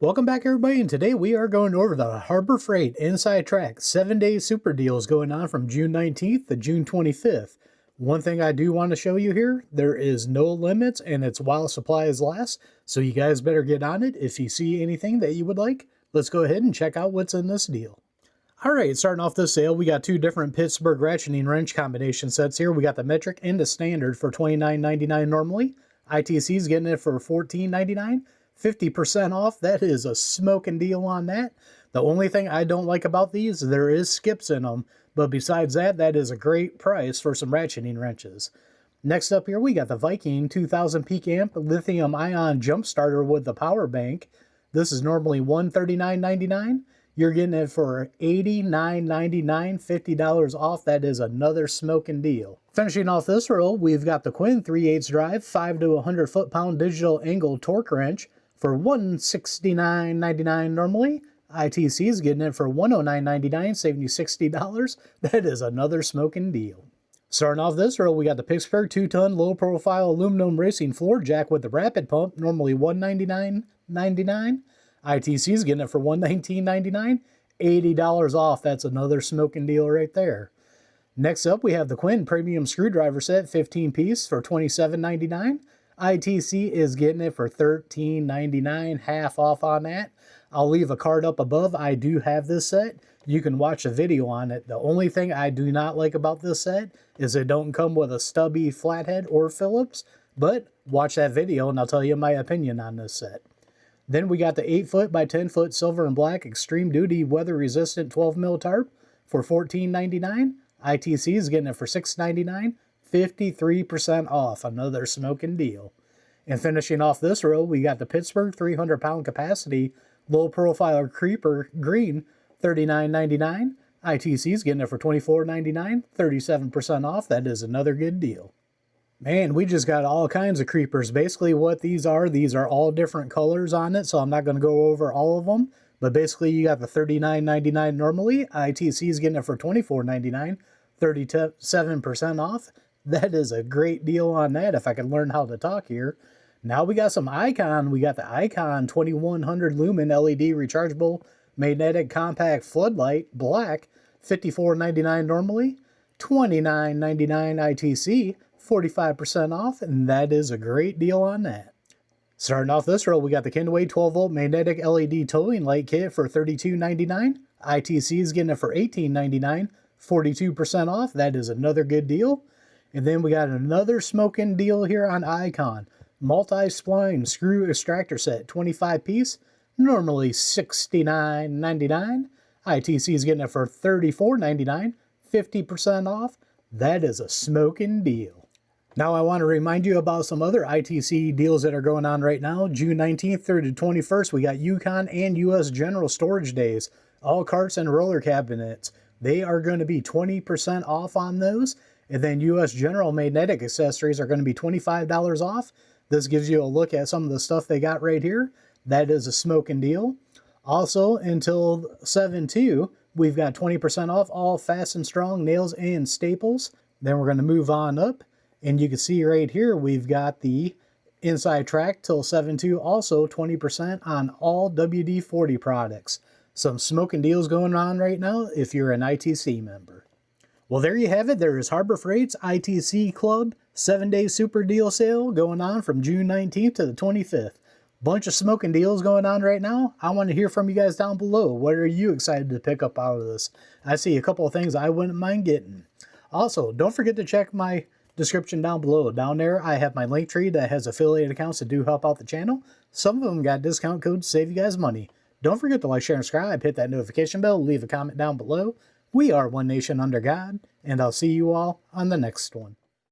Welcome back everybody, and today we are going over the Harbor Freight Inside Track 7-day super deals going on from June 19th to June 25th. One thing I do want to show you here, there is no limits and it's while supplies last, so you guys better get on it. If you see anything that you would like, let's go ahead and check out what's in this deal. Alright, starting off this sale, we got two different Pittsburgh ratcheting wrench combination sets here. We got the metric and the standard for $29.99 normally. ITC is getting it for $14.99. 50% off. That is a smoking deal on that. The only thing I don't like about these, there is skips in them, but besides that, that is a great price for some ratcheting wrenches. Next up here, we got the Viking 2000 peak amp lithium ion jump starter with the power bank. This is normally $139.99. You're getting it for $89.99, $50 off. That is another smoking deal. Finishing off this row, we've got the QUINN 3/8 drive 5 to 100 foot-pound digital angle torque wrench for $169.99 normally. ITC is getting it for $109.99, saving you $60. That is another smoking deal. Starting off this row, we got the Pittsburgh 2-ton low-profile aluminum racing floor jack with the rapid pump, normally $199.99. ITC is getting it for $119.99, $80 off. That's another smoking deal right there. Next up, we have the QUINN premium screwdriver set, 15-piece for $27.99. ITC is getting it for $13.99, half off on that. I'll leave a card up above. I do have this set. You can watch a video on it. The only thing I do not like about this set is it don't come with a stubby flathead or Phillips, but watch that video and I'll tell you my opinion on this set. Then we got the 8-foot by 10-foot silver and black extreme duty weather resistant 12mm tarp for $14.99. ITC is getting it for $6.99, 53% off, another smoking deal. And finishing off this row, we got the Pittsburgh 300-pound capacity low profile creeper green, $39.99. ITC is getting it for $24.99, 37% off. That is another good deal. Man, we just got all kinds of creepers. Basically what these are all different colors on it, so I'm not going to go over all of them. But basically you got the $39.99 normally. ITC is getting it for $24.99, 37% off. That is a great deal on that if I can learn how to talk here. Now we got some Icon. We got the Icon 2100 lumen LED rechargeable magnetic compact floodlight black, $54.99 normally, $29.99 ITC, 45% off, and that is a great deal on that. Starting off this row, we got the Kenway 12-volt magnetic LED towing light kit for $32.99. ITC is getting it for $18.99, 42% off. That is another good deal. And then we got another smoking deal here on Icon. Multi-spline screw extractor set, 25-piece, normally $69.99. ITC is getting it for $34.99, 50% off. That is a smoking deal. Now I want to remind you about some other ITC deals that are going on right now. June 19th through the 21st, we got Yukon and US General storage days. All carts and roller cabinets. They are going to be 20% off on those. And then US General magnetic accessories are going to be $25 off. This gives you a look at some of the stuff they got right here. That is a smoking deal. Also, until 7/2, we've got 20% off all Fast and Strong nails and staples. Then we're going to move on up. And you can see right here, we've got the Inside Track till 7/2, also 20% on all WD-40 products. Some smoking deals going on right now if you're an ITC member. Well, there you have it. There is Harbor Freight's ITC Club 7-day super deal sale going on from June 19th to the 25th. Bunch of smoking deals going on right now. I want to hear from you guys down below. What are you excited to pick up out of this? I see a couple of things I wouldn't mind getting. Also, don't forget to check my description down below. Down there, I have my link tree that has affiliate accounts that do help out the channel. Some of them got discount codes to save you guys money. Don't forget to like, share, and subscribe. Hit that notification bell. Leave a comment down below. We are one nation under God, and I'll see you all on the next one.